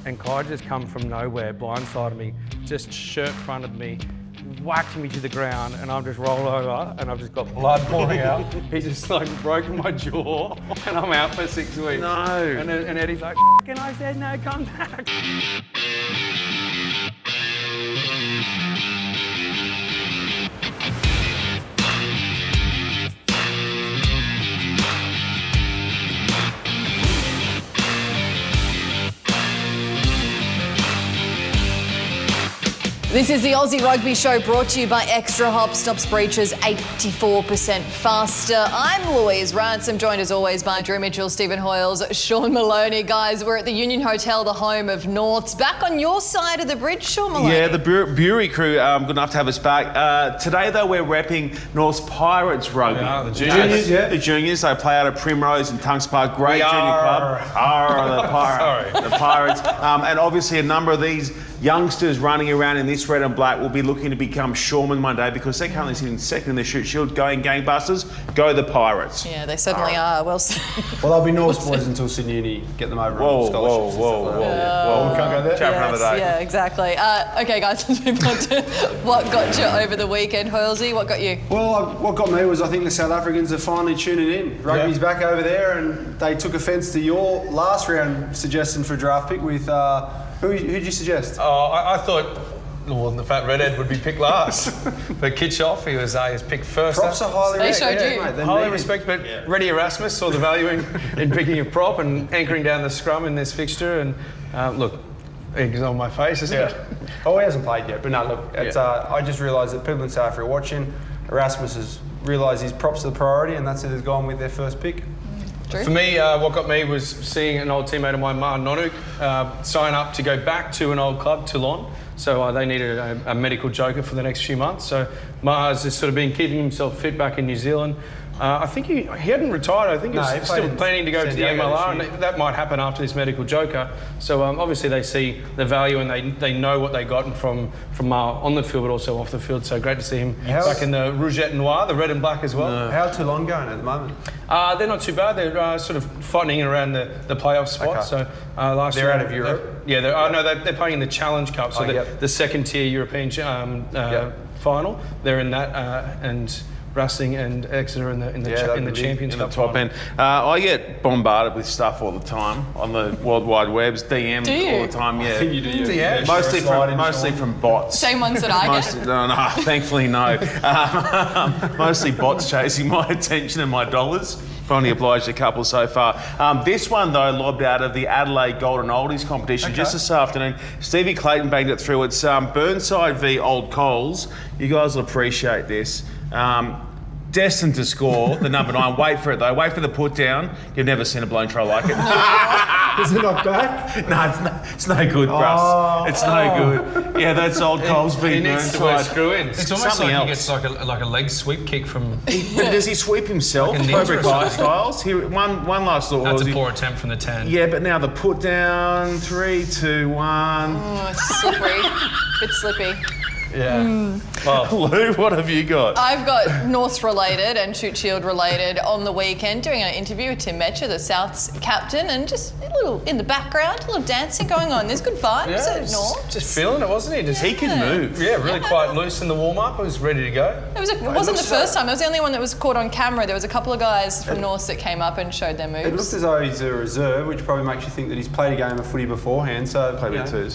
and Clyde just come from nowhere, blindsided me, just shirt fronted me, whacked me to the ground, and I'm just rolled over, and I've just got blood pouring out. He just like broken my jaw, and I'm out for 6 weeks. No. And Eddie's like, and I said, no, come back. This is the Aussie Rugby Show brought to you by Extra Hop. Stops breaches 84% faster. I'm Louise Ransom, joined as always by Drew Mitchell, Stephen Hoyles, Sean Maloney. Guys, we're at the Union Hotel, the home of Norths. Back on your side of the bridge, Sean Maloney. Yeah, the Bury crew good enough to have us back. Today, though, we're repping North's Pirates Rugby. Yeah, the juniors. The juniors. They play out of Primrose and Tunks Park. Great junior club. The Pirates. And obviously a number of these youngsters running around in this red and black will be looking to become shoremen one day because they're currently sitting second in the shoot shield, going gangbusters. Go the Pirates. Yeah, they certainly are. Well, they'll be Norths boys until Sydney Uni get them over on scholarships. Whoa. We can't go there. Chat for another day. Yeah, exactly. Okay, guys, let's move on to what got you over the weekend. Hoylesy, what got you? Well, what got me was I think the South Africans are finally tuning in. Rugby's back over there, and they took offence to your last round suggestion for a draft pick with who'd you suggest? I thought, well, the fat redhead would be picked last. But Kitchoff, he was picked first. Props are highly respected. Highly respected, but Reddy Erasmus saw the value in picking a prop and anchoring down the scrum in this fixture. And look, egg's on my face, isn't it? Oh, he hasn't played yet, but no, look, it's, I just realised that people in South Africa are watching. Erasmus has realised his props are the priority, and that's it, has gone with their first pick. Drew? For me, what got me was seeing an old teammate of mine, Ma'a Nonuk, sign up to go back to an old club, Toulon. So they needed a medical joker for the next few months. So Ma'a's just sort of been keeping himself fit back in New Zealand. I think he hadn't retired. I think he was still planning to go to the MLR, and that might happen after this medical joker. So obviously they see the value and they know what they got from Ma'a on the field, but also off the field. So great to see him back in the Rouget Noir, the red and black as well. How's Toulon going at the moment? They're not too bad. They're sort of fighting around the playoff spot. Okay. So last year, out of Europe. They're playing in the Challenge Cup, so the second tier European final. They're in that and. Racing and Exeter in the Champions Cup top end. I get bombarded with stuff all the time on the World Wide Webs, DM'd all the time. Yeah, I think you do. Yeah. Mostly from bots. Same ones that I get? No, thankfully no. Mostly bots chasing my attention and my dollars. I've only obliged a couple so far. This one, though, lobbed out of the Adelaide Golden Oldies competition just this afternoon. Stevie Clayton banged it through. It's Burnside v Old Coles. You guys will appreciate this. Destined to score the number 9. Wait for it, though. Wait for the put down. You've never seen a blown try like it. Is it not bad? No, it's no good, Russ. It's no good. Yeah, that's Old Coles v Burnside. Screw in. It's almost something like else. he gets like a leg sweep kick from. But does he sweep himself? Like a ninja Cobra or Kai something. styles. Here, one last thought. That's a poor attempt from the 10. Yeah, but now the put down. 3, 2, 1. Oh, it's slippery. Bit slippy. Yeah. Well, Lou, what have you got? I've got Norths related and Shoot Shield related on the weekend, doing an interview with Tim Metcher, the Souths captain, and just a little in the background, a little dancing going on. There's good vibes at Norths. just feeling it, wasn't he? He can move. Yeah, really quite loose in the warm-up. I was ready to go. It wasn't the first time. It was the only one that was caught on camera. There was a couple of guys from Norths that came up and showed their moves. It looks as though he's a reserve, which probably makes you think that he's played a game of footy beforehand. So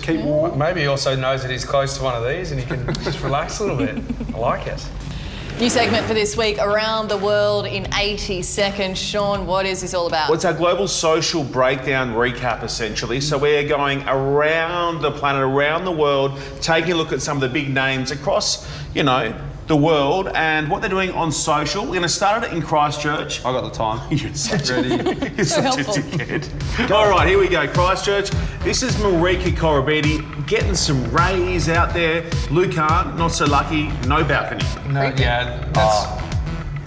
keep warm. Maybe he also knows that he's close to one of these and he can just relax a little bit. I like it. New segment for this week, Around the World in 80 Seconds. Sean, what is this all about? Well, it's our global social breakdown recap, essentially. So we're going around the planet, around the world, taking a look at some of the big names across, the world and what they're doing on social. We're going to start it in Christchurch. I got the time. You're such Ready. You're such helpful. a dickhead. All right, here we go. Christchurch. This is Marika Korobedi getting some rays out there. Luke Hahn, not so lucky, no balcony. No, yeah,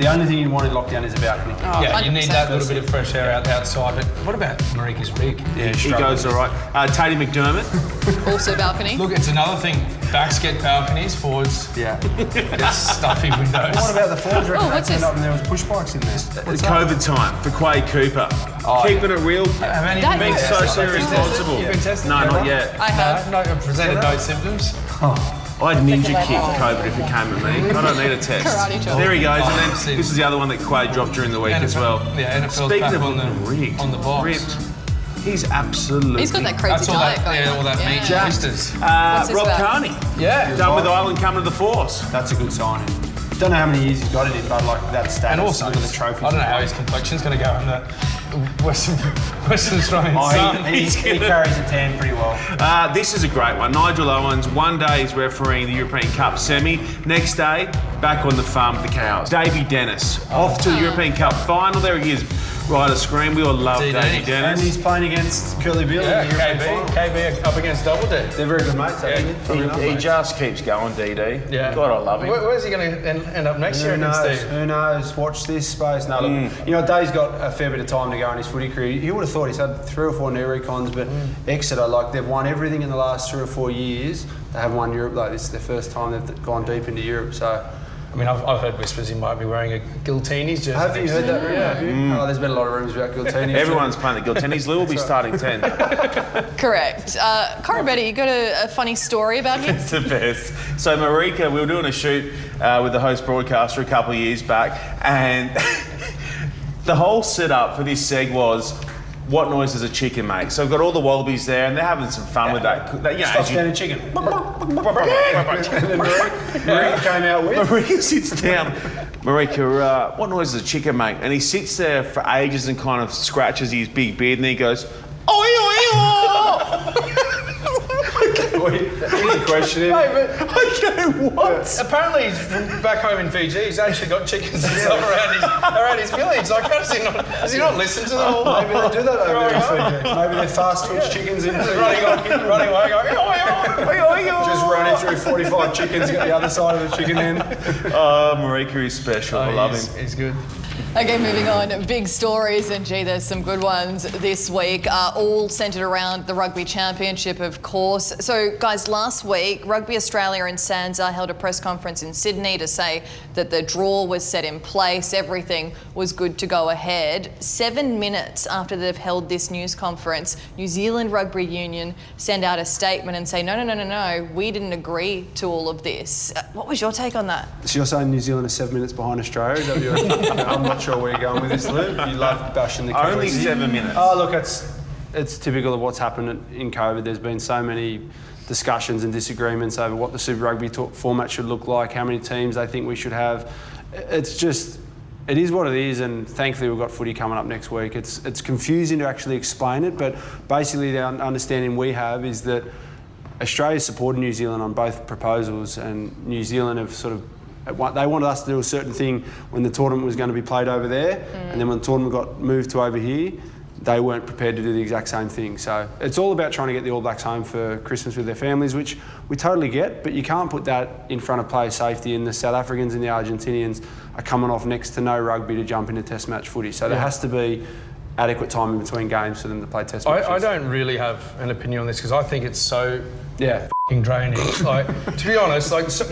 The only thing you want in lockdown is a balcony. Yeah, you need 100%. that little bit of fresh air outside. But what about Marika's rig? Yeah, He goes all right. Tatey McDermott. Also balcony. Look, it's another thing. Backs get balconies, forwards Yeah. get stuffy windows. What about the forwards? Reckon what's they turned this? up and there was push bikes in there. It's COVID time for Quade Cooper. Keeping it real. Have any That Being is- socially responsible. You've been tested? No, not yet. I have. No, presented no symptoms. I'd ninja kick COVID if it came at me. I don't need a test. Karate chop. There he goes. And Oh, then this is the other one that Quade dropped during the week as well. Yeah, NFL's Speaking back of on the rigged, on the box. ripped, he's absolutely. He's got that crazy That's all diet that, going yeah, on. all that meat Yeah. and oysters. What's this Rob about? Carney. Yeah. Done with Ireland coming to the Force. That's a good signing. Don't know how many years he's got in it, but like that status. And also, look at the trophies. I don't know how his complexion's going to go in the Western Australian sun. He carries a tan pretty well. This is a great one. Nigel Owens, one day he's refereeing the European Cup semi. Next day, back on the farm with the cows. Davey Dennis, off to the European Cup final. There he is. Right a scream. We all love DD. Davey And Dennis. he's playing against Curly Bill Yeah, in the European KB. final. KB up against Double D. They're very good mates, I think. Probably not He mates. just keeps going, DD. Yeah. God, I love him. Where's he going to end up next year Who against knows? Steve? Who knows? Watch this space. No, look, you know, Dave's got a fair bit of time to go in his footy career. He would have thought he's had 3 or 4 knee recons, but Exeter, like, they've won everything in the last 3 or 4 years. They haven't won Europe, like, this is their first time they've gone deep into Europe, so... I mean, I've heard whispers he might be wearing a Giltini's jersey. Have you next heard year. that rumour? Have you? Oh, there's been a lot of rumours about Giltini. Everyone's playing the Giltennies. Lou will be starting 10. Correct. Corabetti, you got a funny story about him? It's the best. So Marika, we were doing a shoot with the host broadcaster a couple of years back, and the whole setup for this seg was, what noise does a chicken make? So we've got all the Wallabies there, and they're having some fun with that. You know, Stop as you- standing chicken. And then Marika came out with... Marika sits down. Marika, what noise does a chicken make? And he sits there for ages and kind of scratches his big beard, and he goes, oi, oi, oi! Any question him? Okay, what? Apparently, he's from back home in Fiji, he's actually got chickens and stuff around his village. Like, how does he not listen to them all? Maybe they do that over there in Fiji. Maybe they're fast twitch chickens in running away, going, oi, oi. just running through 45 chickens at the other side of the chicken end. Oh, Marika is special. I love him. He's good. Okay, moving on. Big stories, and gee, there's some good ones this week, all centred around the Rugby Championship, of course. So, guys, last week, Rugby Australia and SANZAAR held a press conference in Sydney to say that the draw was set in place, everything was good to go ahead. 7 minutes after they've held this news conference, New Zealand Rugby Union send out a statement and say, no, we didn't agree to all of this. What was your take on that? So you're saying New Zealand is 7 minutes behind Australia? Is that what you're, I'm not sure where you're going with this, Lou. You love bashing the Only Kiwis. 7 minutes. Oh, look, it's typical of what's happened in COVID. There's been so many discussions and disagreements over what the Super Rugby format should look like, how many teams they think we should have. It's just, it is what it is, and thankfully we've got footy coming up next week. It's confusing to actually explain it, but basically the understanding we have is that Australia supported New Zealand on both proposals, and New Zealand have sort of, they wanted us to do a certain thing when the tournament was going to be played over there, and then when the tournament got moved to over here, they weren't prepared to do the exact same thing. So it's all about trying to get the All Blacks home for Christmas with their families, which we totally get, but you can't put that in front of player safety, and the South Africans and the Argentinians are coming off next to no rugby to jump into test match footy. So there has to be adequate time in between games for them to play test matches. I don't really have an opinion on this because I think it's so Yeah. f***ing draining. Like, to be honest, like so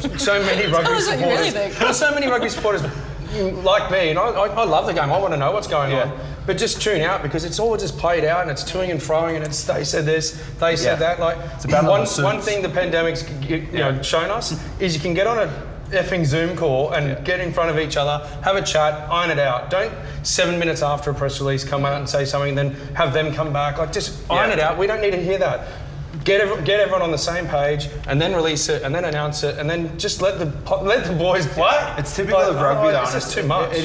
many rugby us what you really supporters, think. there's so many rugby supporters like me, and I love the game. I want to know what's going on, but just tune out because it's all just played out and it's toing and froing and it's they said this, they said that. Like, It's about one thing the pandemic's shown us is you can get on a effing Zoom call and get in front of each other, have a chat, iron it out. Don't 7 minutes after a press release come out and say something, then have them come back. Like, just iron it out. We don't need to hear that. Get everyone on the same page, and then release it, and then announce it, and then just let the boys play. It's typical of rugby, though. It's just too much. It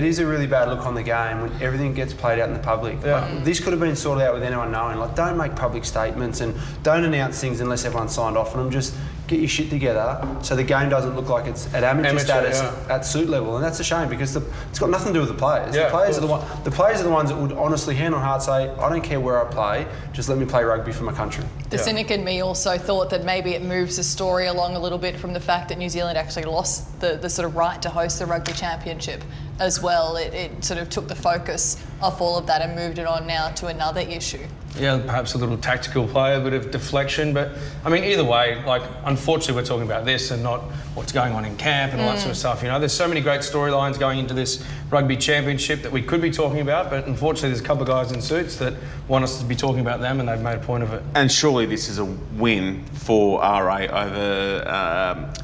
is a really bad look on the game when everything gets played out in the public. Yeah. Like, this could have been sorted out with anyone knowing. Like, don't make public statements and don't announce things unless everyone's signed off on them. Just get your shit together so the game doesn't look like it's at amateur status at suit level, and that's a shame because it's got nothing to do with the players. Yeah, the players are the ones that would honestly, hand on heart, say, I don't care where I play, just let me play rugby for my country. The cynic in me also thought that maybe it moves the story along a little bit from the fact that New Zealand actually lost the sort of right to host the Rugby Championship as well. It sort of took the focus off all of that and moved it on now to another issue. Yeah, perhaps a little tactical play, a bit of deflection, but I mean, either way, like, unfortunately we're talking about this and not what's going on in camp and all that sort of stuff. You know, there's so many great storylines going into this Rugby Championship that we could be talking about, but unfortunately there's a couple of guys in suits that want us to be talking about them, and they've made a point of it. And surely this is a win for RA over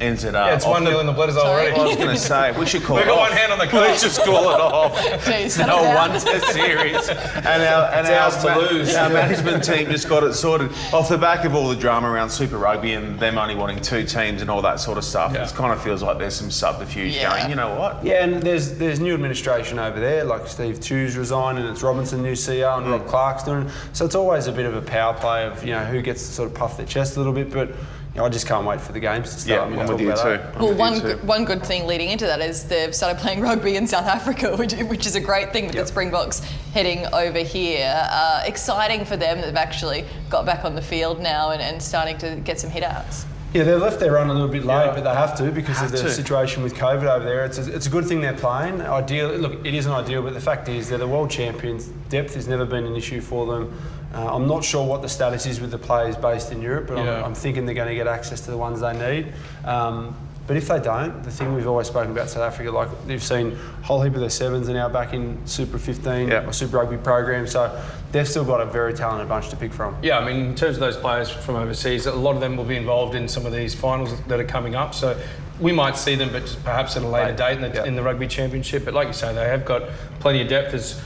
NZRU. Yeah, it's 1-0 in the Bledders already. I was going to say, we should call it We've got off. one hand on the cup. Let's just call it off. Jeez, Our one-test series. And ours to lose. Our management team just got it sorted. Off the back of all the drama around Super Rugby and them only wanting 2 teams and all that sort of stuff, it kind of feels like there's some subterfuge going, you know what? Yeah, and there's new administration over there, like Steve Tew's resigned and it's Robinson, new CEO, and Rob Clark's doing it. So it's always a bit of a power play of, you know, who gets to sort of puff their chest a little bit, but you know, I just can't wait for the games to start. Yeah, I'm with you too. Well, one good thing leading into that is they've started playing rugby in South Africa, which is a great thing with the Springboks heading over here. Exciting for them that they've actually got back on the field now and starting to get some hit-outs. Yeah, they've left their run a little bit late, but they have to because of the situation with COVID over there. It's a good thing they're playing. Look, it isn't ideal, but the fact is they're the world champions. Depth has never been an issue for them. I'm not sure what the status is with the players based in Europe, but I'm thinking they're going to get access to the ones they need. But if they don't, the thing we've always spoken about South Africa, like you've seen a whole heap of their sevens are now back in Super 15 or Super Rugby program, so they've still got a very talented bunch to pick from. Yeah, I mean, in terms of those players from overseas, a lot of them will be involved in some of these finals that are coming up, so we might see them, but perhaps at a later date in the Rugby Championship. But like you say, they have got plenty of depth.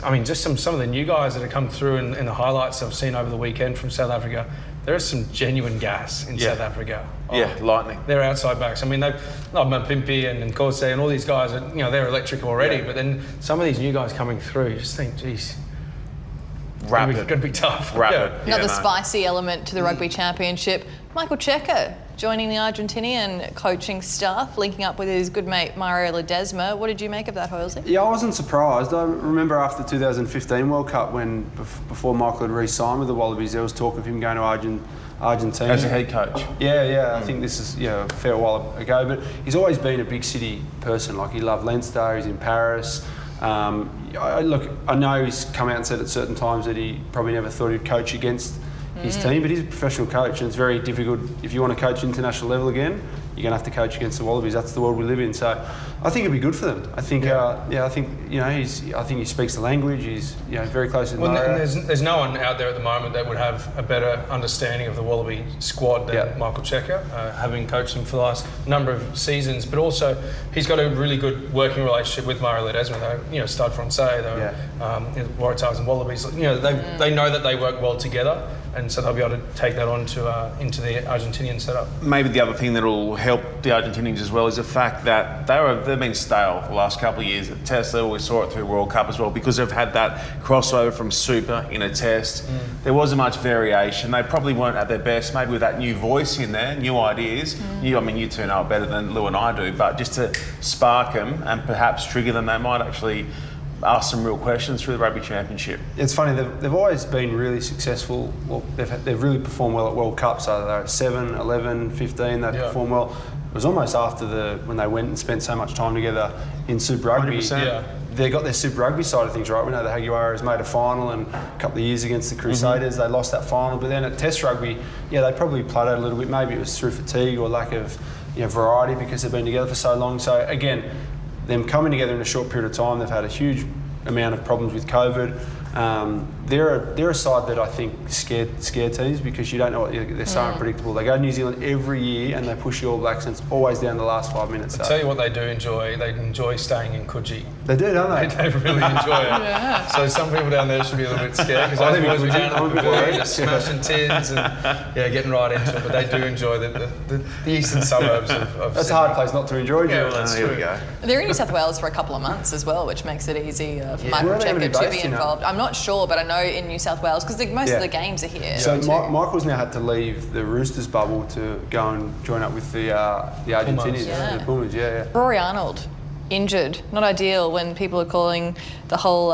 I mean, just some of the new guys that have come through in the highlights I've seen over the weekend from South Africa. There is some genuine gas in South Africa. Yeah, lightning. They're outside backs. I mean, they've Mapimpi and Kose and all these guys are, you know, they're electric already. But then some of these new guys coming through, you just think, geez, Rapid. It's going to be tough. Rapid. Another spicy element to the Rugby Championship. Michael Cheika joining the Argentinian coaching staff, linking up with his good mate Mario Ledesma. What did you make of that, Hoylesy? Yeah, I wasn't surprised. I remember after the 2015 World Cup when, before Michael had re-signed with the Wallabies, there was talk of him going to Argentina. As a head coach. Yeah. I think this is a fair while ago, but he's always been a big city person. Like, he loved Leinster, he's in Paris. I know he's come out and said at certain times that he probably never thought he'd coach against his team, but he's a professional coach, and it's very difficult. If you want to coach international level again, you're going to have to coach against the Wallabies. That's the world we live in. So I think it'd be good for them. I think, I think he speaks the language. He's very close to Mario. There's no one out there at the moment that would have a better understanding of the Wallaby squad than Michael Cheika, having coached them for the last number of seasons. But also, he's got a really good working relationship with Mario Ledesma. They, Stade Francais, Waratahs and Wallabies. They know that they work well together, and so they'll be able to take that on into the Argentinian setup. Maybe the other thing that will help the Argentinians as well is the fact that they've been stale for the last couple of years at Test. They always saw it through World Cup as well, because they've had that crossover from Super in a Test. There wasn't much variation. They probably weren't at their best, maybe with that new voice in there, new ideas. You two know it better than Lou and I do, but just to spark them and perhaps trigger them, they might actually ask some real questions through the Rugby Championship. It's funny, they've always been really successful. Well, they've really performed well at World Cup, so they're at 7, 11, 15, they perform well. It was almost after when they went and spent so much time together in Super Rugby. 100%. They got their Super Rugby side of things right. We know the Jaguares made a final, and a couple of years against the Crusaders, they lost that final. But then at Test Rugby, they probably played out a little bit. Maybe it was through fatigue or lack of variety, because they've been together for so long. So again, them coming together in a short period of time, they've had a huge amount of problems with COVID. They're a side that I think scare teams, because you don't know what they're so unpredictable. They go to New Zealand every year and they push the All Blacks, and it's always down the last 5 minutes. I'll tell you what they do enjoy. They enjoy staying in Coogee. They do, don't they? They really enjoy it. So some people down there should be a little bit scared, because I think we're down at the pavilion, just smashing tins and getting right into it. But they do enjoy the eastern suburbs of That's a hard place not to enjoy. Yeah, well, that's Here true. we go. They're in New South Wales for a couple of months as well, which makes it easy for Michael Where are they gonna Cheika be to based, be involved. I'm not sure, but I know in New South Wales because most of the games are here. So Michael's now had to leave the Roosters bubble to go and join up with the Argentinians, the Pumas. Rory Arnold, injured. Not ideal when people are calling the whole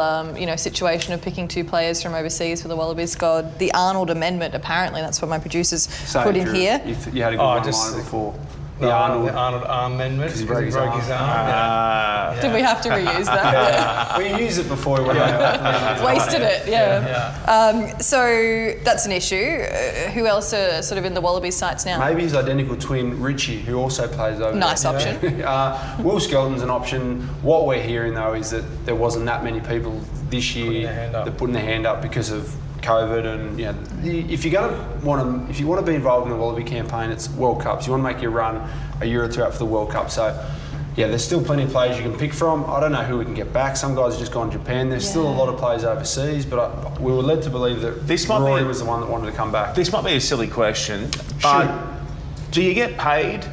situation of picking 2 players from overseas for the Wallabies squad the Arnold Amendment. Apparently, that's what my producers put in here. You had a good one before. The Arnold Amendment because he broke his arm. Did we have to reuse that? We used it before. We went out. Wasted it, so that's an issue. Who else are sort of in the Wallabies sights now? Maybe his identical twin, Richie, who also plays over Nice there. option. Will Skelton's an option. What we're hearing, though, is that there wasn't that many people this year that putting their hand up because of COVID, and if you want to be involved in the Wallaby campaign, it's World Cups. You want to make your run a year or two out for the World Cup. So, there's still plenty of players you can pick from. I don't know who we can get back. Some guys have just gone to Japan. There's still a lot of players overseas, but we were led to believe that Rory was the one that wanted to come back. This might be a silly question, but do you get paid?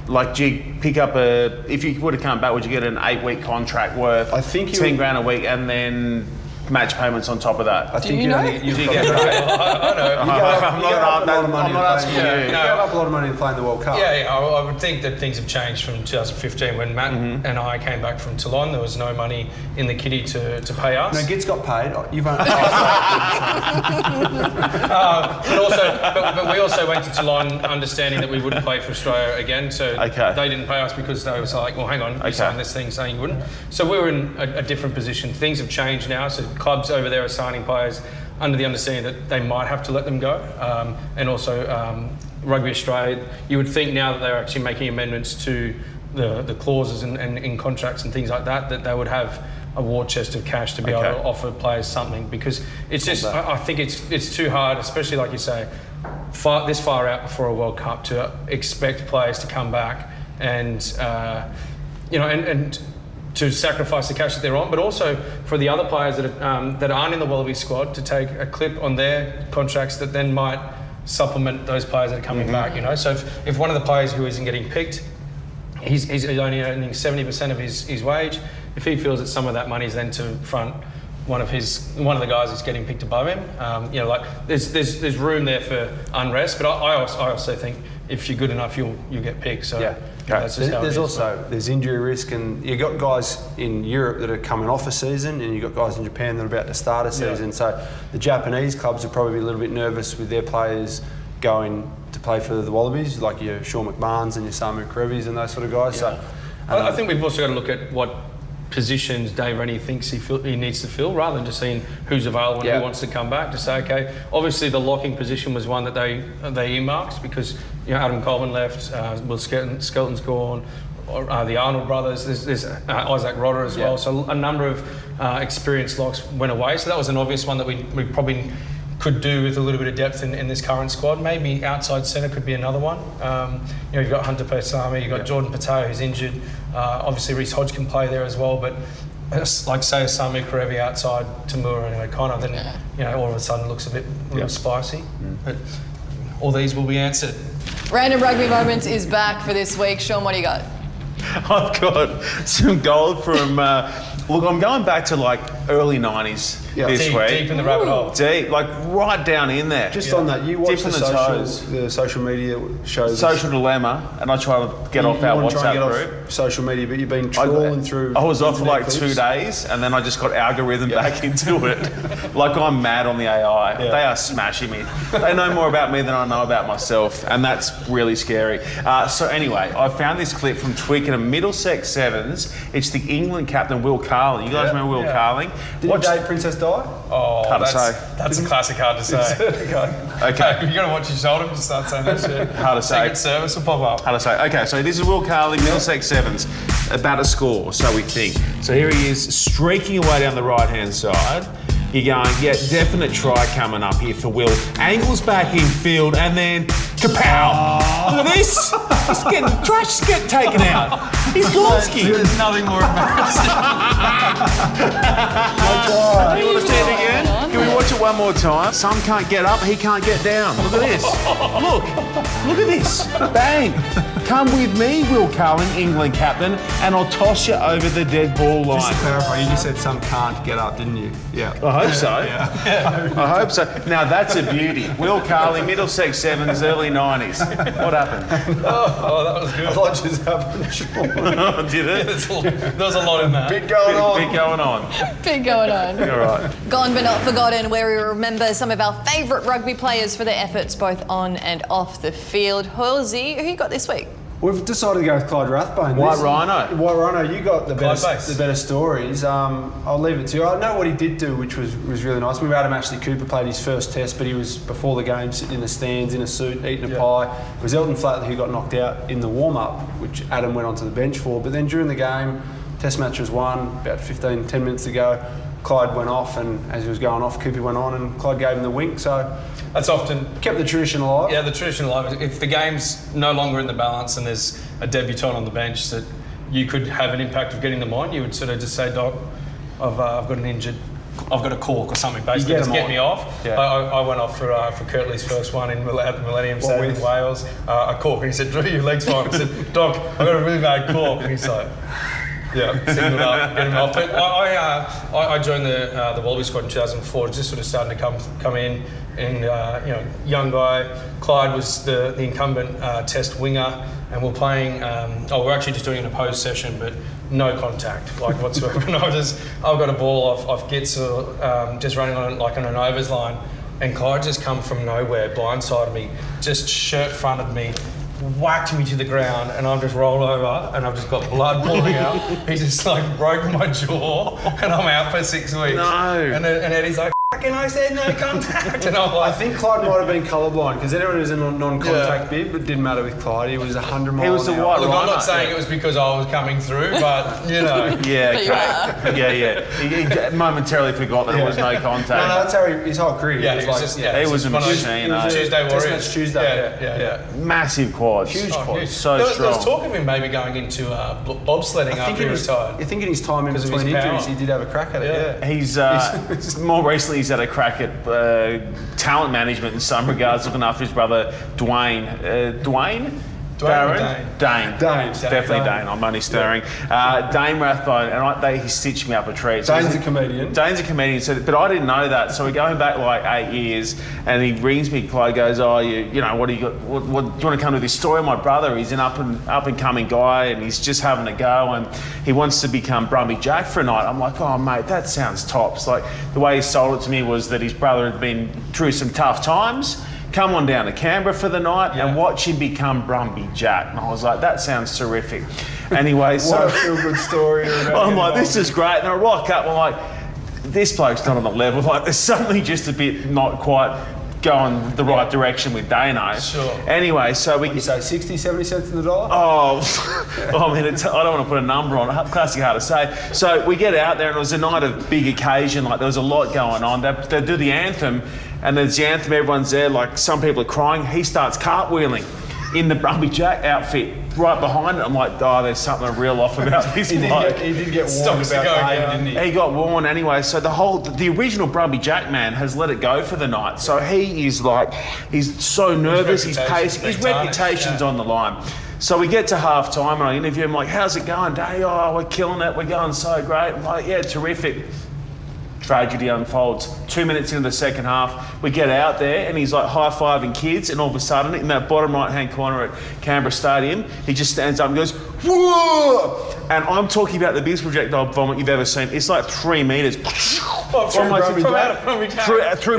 Like, do you pick up if you were to come back, would you get an 8-week contract worth I think $10,000 a week and then match payments on top of that? I think you know? Do you get paid? I know. I'm not asking you. Yeah, You gave up a lot of money to play in the World Cup. I would think that things have changed from 2015 when Matt and I came back from Toulon. There was no money in the kitty to pay us. No, Gits got paid. You've only. But we also went to Toulon understanding that we wouldn't play for Australia again. So they didn't pay us because they was like, well, hang on, you signed this thing saying you wouldn't. So we were in a different position. Things have changed now. So clubs over there are signing players under the understanding that they might have to let them go. And also Rugby Australia, you would think now that they're actually making amendments to the clauses and in contracts and things like that, that they would have a war chest of cash to be able to offer players something, because it's just, I think it's too hard, especially like you say, this far out before a World Cup, to expect players to come back and and to sacrifice the cash that they're on, but also for the other players that aren't in the Wallaby squad to take a clip on their contracts that then might supplement those players that are coming back. So if one of the players who isn't getting picked, he's only earning 70% of his wage. If he feels that some of that money is then to front one of the guys who's getting picked above him, there's room there for unrest. But I also think if you're good enough, you'll get picked. So that's just how it is. There's injury risk, and you got guys in Europe that are coming off a season, and you got guys in Japan that are about to start a season. So the Japanese clubs are probably a little bit nervous with their players going to play for the Wallabies, like your Sean McMahons and your Samu Kerevis and those sort of guys. So I think we've also got to look at what positions Dave Rennie thinks he needs to fill, rather than just seeing who's available and who wants to come back. To say, okay, obviously the locking position was one that they earmarked because Adam Coleman left, Will Skelton's gone, the Arnold brothers, there's Isaac Rodder as well. So a number of experienced locks went away. So that was an obvious one that we probably could do with a little bit of depth in this current squad. Maybe outside centre could be another one. You've got Hunter Pesami, you've got Jordan Pateo who's injured. Obviously Reece Hodge can play there as well, but like say Samu Kerevi outside Tamura and O'Connor, then all of a sudden looks a little spicy. But all these will be answered. Random Rugby Moments is back for this week. Sean, what do you got? I've got some gold from. Look, I'm going back to like early 90s this week. Deep in the rabbit hole. Deep, like right down in there. Just on that, you watch the social media shows. Social Dilemma, and I try to get off our WhatsApp group. Social media, but you've been trawling through. I was off for like 2 days, and then I just got algorithm back into it. Like I'm mad on the AI. They are smashing me. They know more about me than I know about myself, and that's really scary. So anyway, I found this clip from Twickenham Middlesex Sevens. It's the England captain Will Carling. You guys remember Will Carling? Did he date Princess Di? Oh, hard to say. That's a classic hard to say. Okay. You got to watch your shoulder to start saying that shit. Hard to say. Secret Service will pop up. Hard to say. Okay, so this is Will Carling, Middlesex Sevens, about to score, so we think. So here he is, streaking away down the right-hand side. You're going, definite try coming up here for Will. Angles back in field, and then kapow! Look at this! Trash getting taken out. He's Gonski. There's nothing more embarrassing. You want to see it again? Can we watch Watch it one more time. Some can't get up, he can't get down. Look at this. Look at this. Bang. Come with me, Will Cullen, England captain, and I'll toss you over the dead ball line. Just to clarify, you just said some can't get up, didn't you? Yeah. I hope so. I hope so. Now that's a beauty. Will Carley, Middlesex Sevens, early 90s. What happened? Oh, that was good. A lot just happened, Sean. Did it? There was a lot in that. Bit going on. Bit going on. Big going on. All right. Gone but not forgotten, where we remember some of our favourite rugby players for their efforts both on and off the field. Hoylesy, who you got this week? We've decided to go with Clyde Rathbone. White Rhino. White Rhino, you got the Clyde better stories. I'll leave it to you. I know what he did do, which was really nice. We had him actually. Cooper played his first test, but he was before the game sitting in the stands in a suit, eating a pie. It was Elton Flatley who got knocked out in the warm-up, which Adam went onto the bench for. But then during the game, test match was won, about 10 minutes to go. Clyde went off, and as he was going off, Cooper went on, and Clyde gave him the wink. So That's often kept the tradition alive. Yeah, the tradition alive. If the game's no longer in the balance and there's a debutant on the bench that you could have an impact of getting them on, you would sort of just say, Doc, I've got an injured, I've got a cork or something, basically, just get me off. Yeah. I went off for Kirtley's first one at the Millennium Stadium in Wales, a cork, and he said, Drew, your leg's fine. I said, Doc, I've got a really bad cork. And he's like, yeah, signalled up, get him off. But I joined the Wallabies squad in 2004, just sort of starting to come in, and young guy. Clyde was the incumbent test winger, and we're playing. We're actually just doing an opposed session, but no contact, like whatsoever. And I've got a ball off Gitz, just running on like on an overs line, and Clyde just come from nowhere, blindsided me, just shirt fronted me, whacked me to the ground, and I've just rolled over and I've just got blood pouring out. He just like broke my jaw and I'm out for 6 weeks. No. And Eddie's like, fucking I said no contact. And I'm I like, think Clyde might have been colourblind because everyone was in a non-contact bid, but it didn't matter with Clyde. He was 100 miles He was the an hour. white look, I'm Rhino. not saying it was because I was coming through, but you know. Yeah, But you okay. Yeah. He momentarily forgot that there was no contact. No, that's how his whole career. Yeah, he it was was like, just, yeah. He was a one of those machine, eh? Tuesday Test Warriors. match Tuesday. Yeah. Massive quads. Huge Oh, quads. huge. So there was strong. talk of him maybe going into bobsledding after he retired. I think in his time in Because of between his injuries, power. he did have a crack at it. Yeah. He's more recently he's had a crack at talent management in some regards, looking after his brother Dwayne. Dwayne? Dane. Definitely Dane. I'm only stirring. Dane Rathbone, and he stitched me up a treat. So Dane's a comedian. Dane's a comedian, but I didn't know that. So we're going back like 8 years, and he rings me. Clyde goes, "Oh, what do you got? What do you want to come to this story?" My brother, he's an up and coming guy, and he's just having a go, and he wants to become Brumby Jack for a night. I'm like, "Oh, mate, that sounds tops." Like the way he sold it to me was that his brother had been through some tough times. Come on down to Canberra for the night and watch him become Brumby Jack. And I was like, that sounds terrific. Anyway, so What a feel-good story. I'm like, this is great. And I rock up, I'm like, this bloke's not on the level. Like, there's something just a bit not quite going the right direction with Dano. Sure. Anyway, so we... You say 60, 70 cents in the dollar? Oh, I mean, I don't want to put a number on it. Classic hard to say. So we get out there, and it was a night of big occasion. Like, there was a lot going on. They do the anthem, and there's the anthem, everyone's there. Like, some people are crying. He starts cartwheeling in the Brumby Jack outfit. Right behind it, I'm like, oh, there's something real off about this bloke. He did get warned about behaviour, didn't he? He got warned anyway. So the original Brumby Jack man has let it go for the night. So he is like, he's so nervous. He's pacing. His reputation's on the line. So we get to half time and I interview him like, how's it going, Dave? Oh, we're killing it. We're going so great. I'm like, yeah, terrific. Tragedy unfolds. 2 minutes into the second half, we get out there and he's like high-fiving kids, and all of a sudden, in that bottom right-hand corner at Canberra Stadium, he just stands up and goes, whoa! And I'm talking about the biggest projectile vomit you've ever seen. It's like 3 metres. Through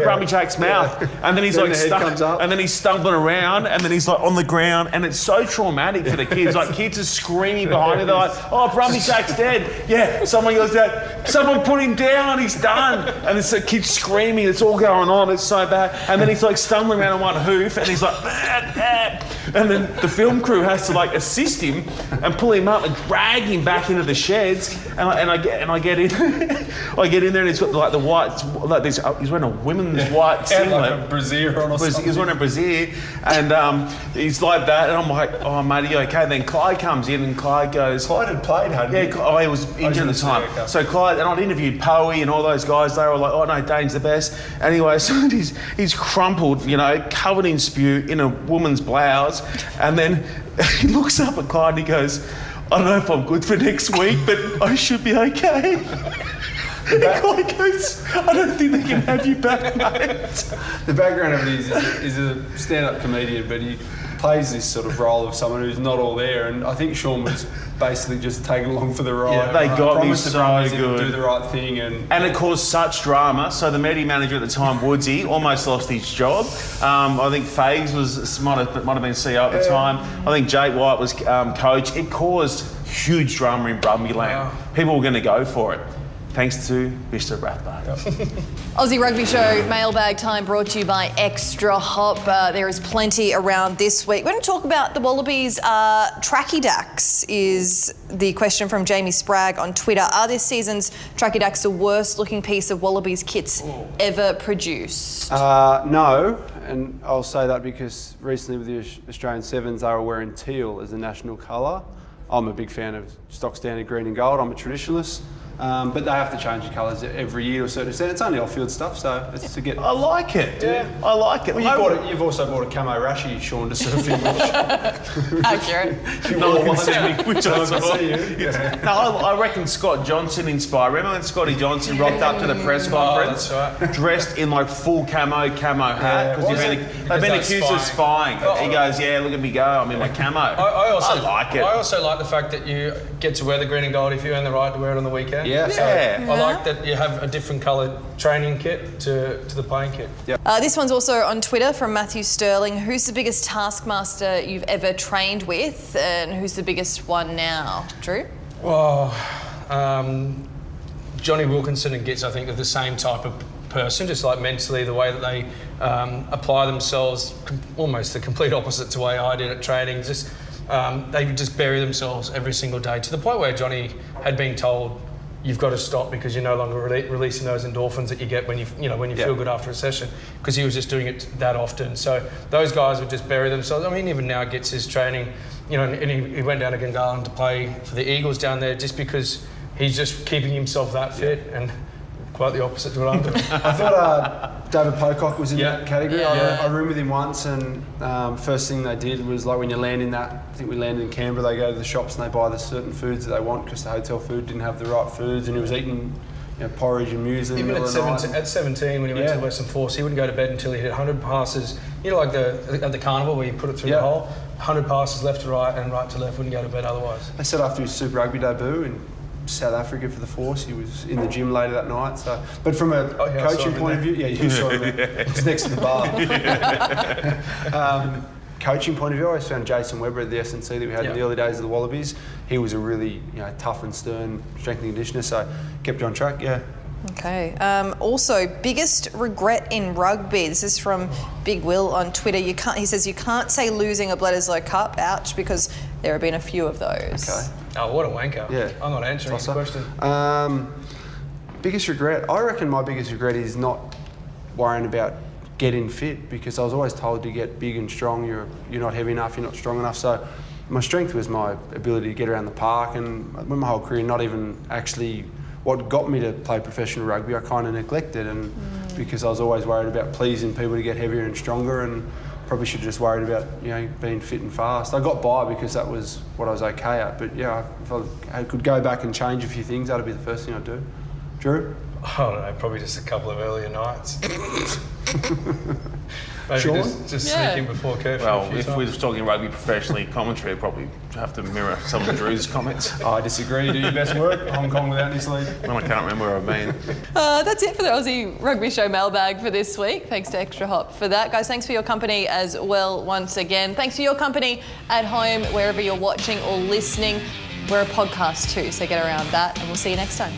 Brumby Jack's mouth. And then he's Then like, the head comes up. and then he's stumbling around, and then he's like on the ground, and it's so traumatic for the kids. Like, kids are screaming behind him. They're like, oh, Brumby Jack's dead. Yeah, someone goes down, someone put him down, he's done. And it's the kids screaming, it's all going on, it's so bad. And then he's like stumbling around on one hoof, and he's like, And then the film crew has to like assist him and pull him up and drag him back into the sheds. And I get in, I get in there and he's got like the white, like this. He's wearing a women's white singlet. Like a brassiere on or something. He's wearing a brassiere, and he's like that. And I'm like, oh mate, are you okay? Then Clyde comes in and Clyde goes, Clyde had played, hadn't he? yeah, he was injured at the time. Okay. So Clyde, and I'd interviewed Poey and all those guys. They were like, oh no, Dane's the best. Anyway, so he's crumpled, you know, covered in spew in a woman's blouse, and then he looks up at Clyde and he goes, I don't know if I'm good for next week, but I should be okay. And Clyde goes, I don't think they can have you back, mate. The background of it is a stand-up comedian, but he plays this sort of role of someone who's not all there, and I think Sean was basically just taken along for the ride. Yeah, they got me Promised the so brothers he'd good. do the right thing, and it caused such drama. So the media manager at the time, Woodsy, almost lost his job. I think Fags might have been CEO at the time. I think Jake White was coach. It caused huge drama in rugby land. Wow. People were going to go for it. Thanks to Mr. Rathbone. Aussie Rugby Show Mailbag time brought to you by Extra Hop. There is plenty around this week. We're going to talk about the Wallabies. Tracky Dacks is the question from Jamie Spragg on Twitter. Are this season's Tracky Dacks the worst looking piece of Wallabies kits ever produced? no, and I'll say that because recently with the Australian Sevens, they were wearing teal as the national colour. I'm a big fan of stock standard green and gold. I'm a traditionalist. But they have to change the colours every year to a certain extent. It's only off-field stuff, so it's to get... I like it. Yeah. I like it. Well, you've also bought a camo rashi, Sean, to surf in, which... Accurate. No one can see me, which I saw. see you. Yeah. No, I reckon Scott Johnson inspired. Remember when Scotty Johnson rocked up to the press conference, that's right. dressed in like full camo hat because they've been Because accused of spying. He goes, "Yeah, look at me go. I'm in my camo." I like it. I also like the fact that you get to wear the green and gold if you earn the right to wear it on the weekend. Yeah. Yeah. I like that you have a different coloured training kit to the playing kit. This one's also on Twitter from Matthew Sterling. Who's the biggest taskmaster you've ever trained with, and who's the biggest one now? Drew? Well, Johnny Wilkinson and Gitz, I think, are the same type of person, just like mentally, the way that they apply themselves, almost the complete opposite to the way I did at training. Just they would just bury themselves every single day to the point where Johnny had been told, you've got to stop because you're no longer releasing those endorphins that you get when you feel good after a session, because he was just doing it that often. So those guys would just bury themselves. I mean, even now Gets his training, and he went down to Gungahlin to play for the Eagles down there just because he's just keeping himself that fit, and quite the opposite to what I'm doing. I thought David Pocock was in that category. Yeah. I roomed with him once, and first thing they did was, like, when you land in that, I think we landed in Canberra, they go to the shops and they buy the certain foods that they want because the hotel food didn't have the right foods, and he was eating porridge and muesli in the Even middle of the night. at 17, when he went to the Western Force, he wouldn't go to bed until he hit 100 passes. Like at the carnival where you put it through the hole, 100 passes left to right and right to left, wouldn't go to bed otherwise. They said after his Super Rugby debut in South Africa for the Force, he was in the gym later that night. So, but from a coaching point of view, you saw him. It's next to the bar. Coaching point of view, I always found Jason Webber at the S&C that we had in the early days of the Wallabies. He was a really tough and stern strength and conditioner, so kept you on track. Yeah. Okay. Also, biggest regret in rugby. This is from Big Will on Twitter. He says you can't say losing a Bledisloe Cup, ouch, because there have been a few of those. Okay. Oh, what a wanker. Yeah. I'm not answering the question. Biggest regret? I reckon my biggest regret is not worrying about getting fit, because I was always told to get big and strong, you're not heavy enough, you're not strong enough. So my strength was my ability to get around the park, and with my whole career, not even actually what got me to play professional rugby, I kind of neglected, and because I was always worried about pleasing people to get heavier and stronger, and probably should have just worried about being fit and fast. I got by because that was what I was okay at, but if I could go back and change a few things, that'd be the first thing I'd do. Drew? I don't know, probably just a couple of earlier nights. Maybe Sean? just sneak in before curfew. Well, if we were talking rugby professionally, commentary, I'd probably have to mirror some of Drew's comments. I disagree. Do your best work. Hong Kong without this league. Well, I can't remember where I've been. That's it for the Aussie Rugby Show Mailbag for this week. Thanks to Extra Hop for that. Guys, thanks for your company as well once again. Thanks for your company at home, wherever you're watching or listening. We're a podcast too, so get around that, and we'll see you next time.